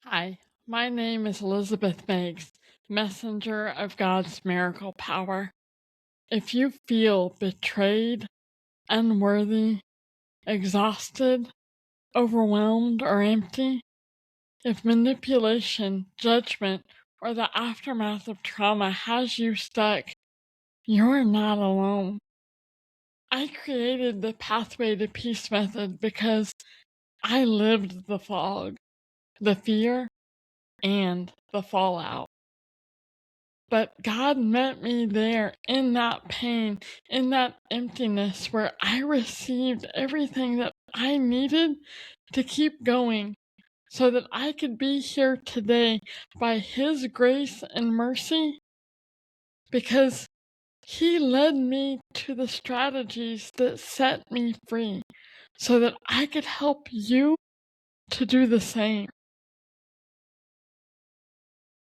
Hi, my name is Elizabeth Meggs, messenger of God's miracle power. If you feel betrayed, unworthy, exhausted, overwhelmed, or empty, if manipulation, judgment, or the aftermath of trauma has you stuck, you're not alone. I created the Pathway to Peace method because I lived the fog, the fear, and the fallout. But God met me there in that pain, in that emptiness where I received everything that I needed to keep going so that I could be here today by His grace and mercy because He led me to the strategies that set me free so that I could help you to do the same.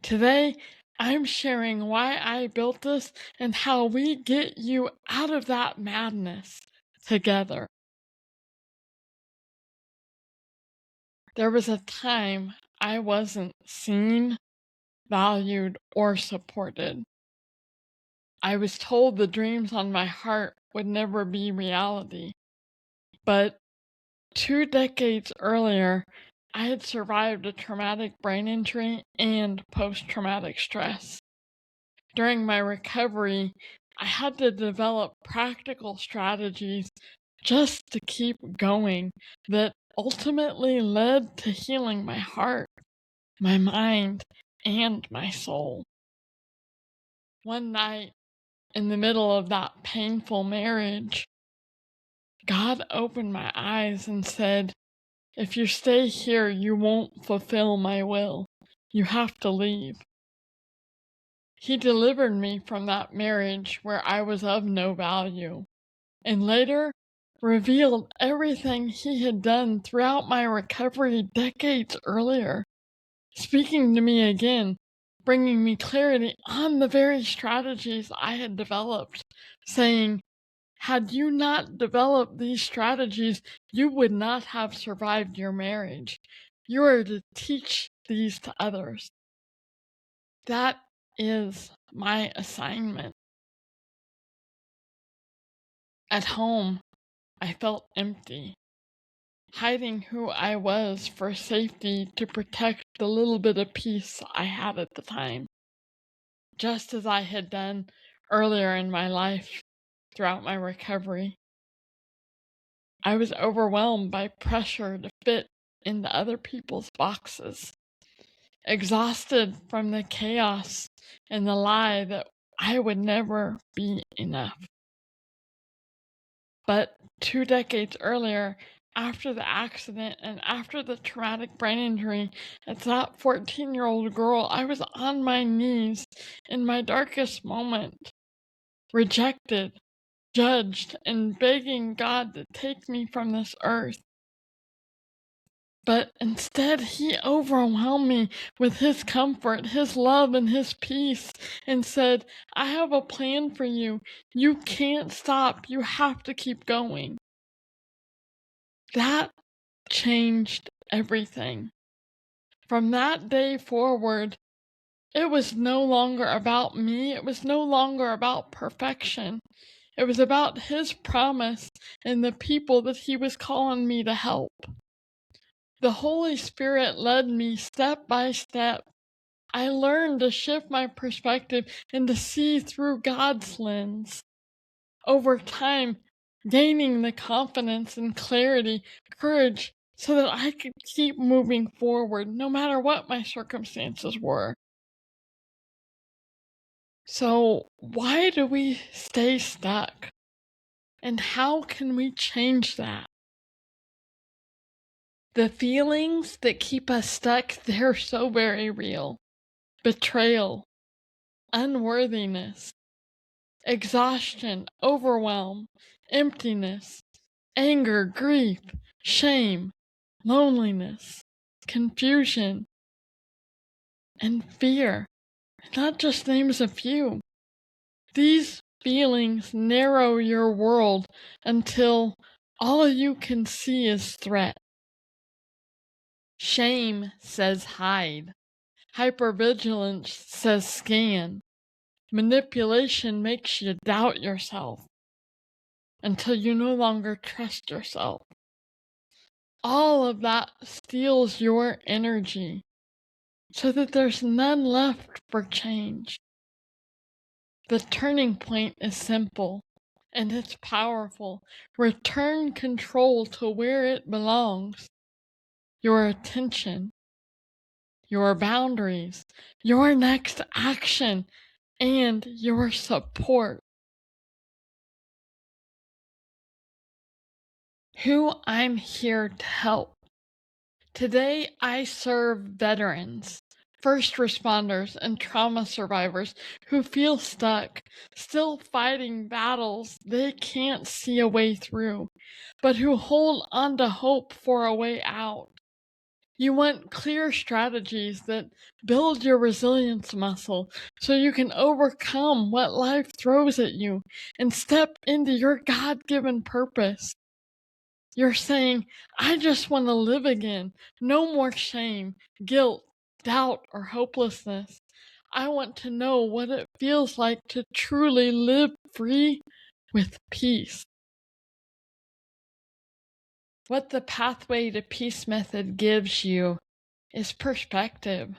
Today, I'm sharing why I built this and how we get you out of that madness together. There was a time I wasn't seen, valued, or supported. I was told the dreams on my heart would never be reality. But 2 decades earlier, I had survived a traumatic brain injury and post traumatic stress. During my recovery, I had to develop practical strategies just to keep going that ultimately led to healing my heart, my mind, and my soul. One night, in the middle of that painful marriage, God opened my eyes and said, "If you stay here, you won't fulfill my will. You have to leave." He delivered me from that marriage where I was of no value, and later revealed everything he had done throughout my recovery decades earlier, speaking to me again, bringing me clarity on the very strategies I had developed, saying, "Had you not developed these strategies, you would not have survived your marriage. You are to teach these to others." That is my assignment. At home, I felt empty, hiding who I was for safety to protect the little bit of peace I had at the time, just as I had done earlier in my life throughout my recovery. I was overwhelmed by pressure to fit into other people's boxes, exhausted from the chaos and the lie that I would never be enough. But 2 decades earlier, after the accident and after the traumatic brain injury, as that 14-year-old girl, I was on my knees in my darkest moment, rejected, judged, and begging God to take me from this earth. But instead, He overwhelmed me with His comfort, His love, and His peace, and said, "I have a plan for you. You can't stop. You have to keep going." That changed everything. From that day forward, it was no longer about me. It was no longer about perfection. It was about His promise and the people that He was calling me to help. The Holy Spirit led me step by step. I learned to shift my perspective and to see through God's lens. Over time, gaining the confidence and clarity, courage, so that I could keep moving forward no matter what my circumstances were. So, why do we stay stuck? And how can we change that? The feelings that keep us stuck, they're so very real. Betrayal, unworthiness, exhaustion, overwhelm, emptiness, anger, grief, shame, loneliness, confusion, and fear. Not just names a few. These feelings narrow your world until all you can see is threat. Shame says hide. Hypervigilance says scan. Manipulation makes you doubt yourself until you no longer trust yourself. All of that steals your energy so that there's none left for change. The turning point is simple and it's powerful. Return control to where it belongs. Your attention, your boundaries, your next action, and your support. Who I'm here to help. Today, I serve veterans, first responders, and trauma survivors who feel stuck, still fighting battles they can't see a way through, but who hold on to hope for a way out. You want clear strategies that build your resilience muscle so you can overcome what life throws at you and step into your God-given purpose. You're saying, I just want to live again. No more shame, guilt, doubt, or hopelessness. I want to know what it feels like to truly live free with peace. What the Pathway to Peace method gives you is perspective,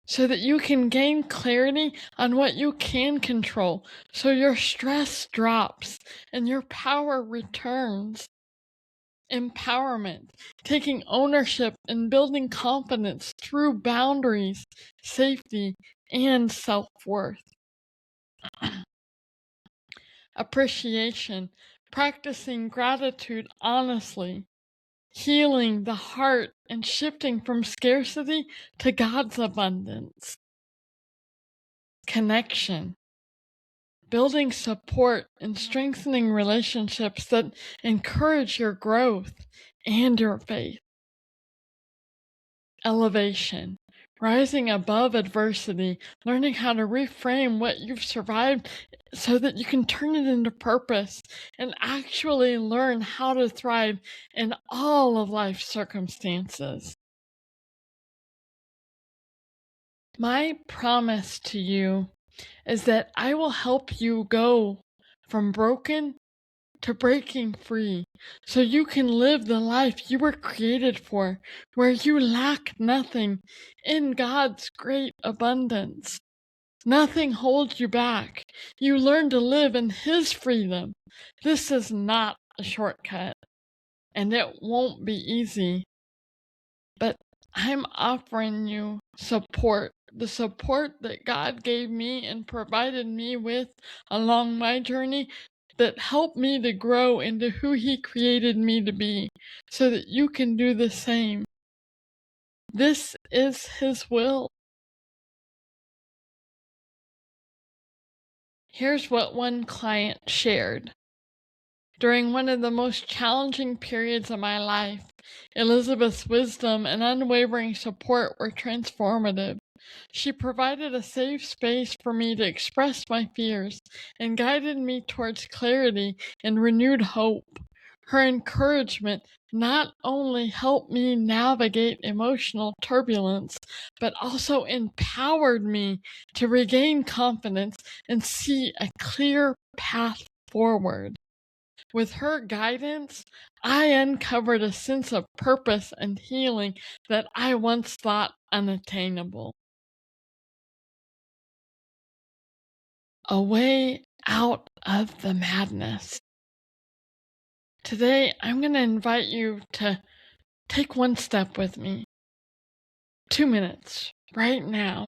so that you can gain clarity on what you can control, so your stress drops and your power returns. Empowerment, taking ownership and building confidence through boundaries, safety, and self-worth. Appreciation, practicing gratitude honestly, healing the heart and shifting from scarcity to God's abundance. Connection, building support and strengthening relationships that encourage your growth and your faith. Elevation, rising above adversity, learning how to reframe what you've survived so that you can turn it into purpose and actually learn how to thrive in all of life's circumstances. My promise to you is that I will help you go from broken to breaking free so you can live the life you were created for, where you lack nothing in God's great abundance. Nothing holds you back. You learn to live in His freedom. This is not a shortcut, and it won't be easy. But I'm offering you support, the support that God gave me and provided me with along my journey that helped me to grow into who He created me to be, so that you can do the same. This is His will. Here's what one client shared. During one of the most challenging periods of my life, Elizabeth's wisdom and unwavering support were transformative. She provided a safe space for me to express my fears and guided me towards clarity and renewed hope. Her encouragement not only helped me navigate emotional turbulence, but also empowered me to regain confidence and see a clear path forward. With her guidance, I uncovered a sense of purpose and healing that I once thought unattainable. A way out of the madness. Today, I'm going to invite you to take one step with me. 2 minutes, right now.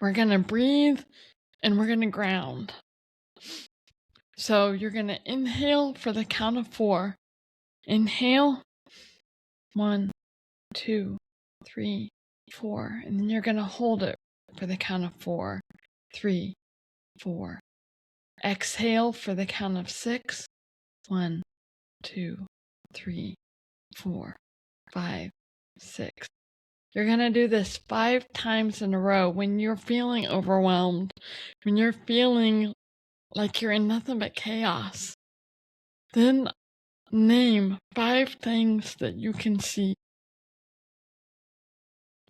We're going to breathe and we're going to ground. So you're going to inhale for the count of 4. Inhale. 1, 2, 3, 4. And then you're going to hold it for the count of 4, 3, 4. Exhale for the count of 6. 1, 2, 3, 4, 5, 6. You're going to do this 5 times in a row when you're feeling overwhelmed, when you're feeling like you're in nothing but chaos. Then Name 5 things that you can see,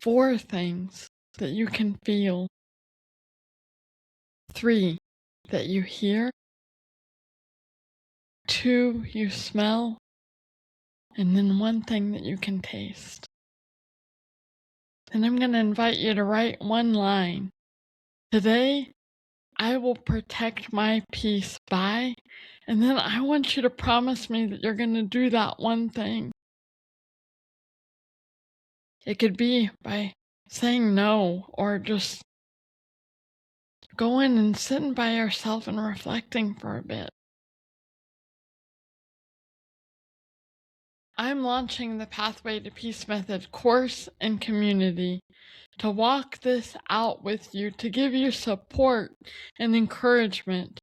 4 things that you can feel, 3 that you hear, 2 you smell, and then 1 thing that you can taste. And I'm going to invite you to write one line. Today, I will protect my peace by, and then I want you to promise me that you're going to do that one thing. It could be by saying no, or just going and sitting by yourself and reflecting for a bit. I'm launching the Pathway to Peace Method course and community to walk this out with you, to give you support and encouragement.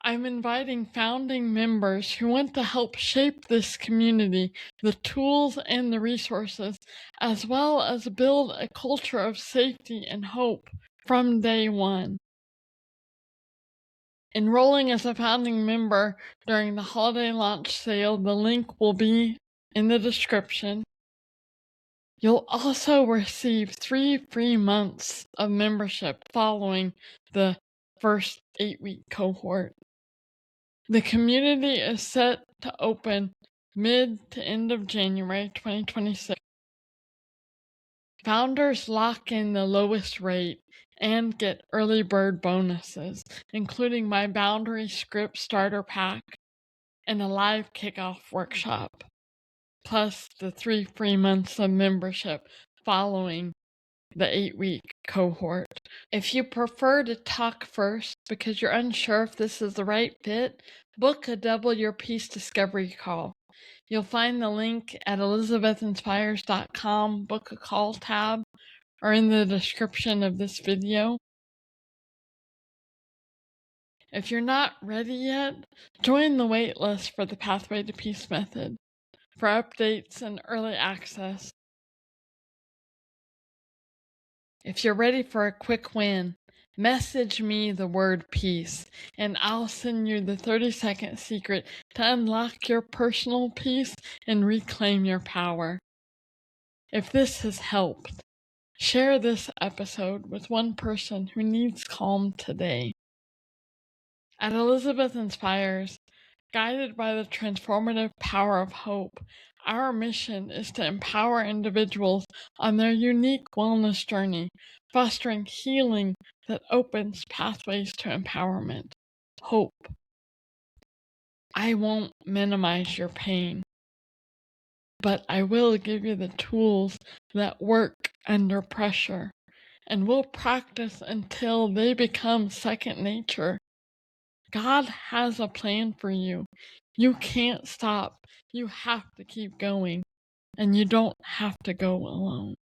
I'm inviting founding members who want to help shape this community, the tools and the resources, as well as build a culture of safety and hope from day one. Enrolling as a founding member during the holiday launch sale, the link will be in the description. You'll also receive 3 free months of membership following the first 8-week cohort. The community is set to open mid to end of January 2026. Founders lock in the lowest rate and get early bird bonuses, including my Boundary Script Starter Pack and a live kickoff workshop, plus the 3 free months of membership following the 8-week cohort. If you prefer to talk first because you're unsure if this is the right fit, book a Double Your Peace Discovery call. You'll find the link at elizabethinspires.com Book a Call tab or in the description of this video. If you're not ready yet, join the waitlist for the Pathway to Peace Method for updates and early access. If you're ready for a quick win, message me the word peace, and I'll send you the 30-second secret to unlock your personal peace and reclaim your power. If this has helped, share this episode with one person who needs calm today. At Elizabeth Inspires, guided by the transformative power of hope, our mission is to empower individuals on their unique wellness journey, fostering healing that opens pathways to empowerment. Hope. I won't minimize your pain, but I will give you the tools that work under pressure, and we'll practice until they become second nature. God has a plan for you. You can't stop. You have to keep going, and you don't have to go alone.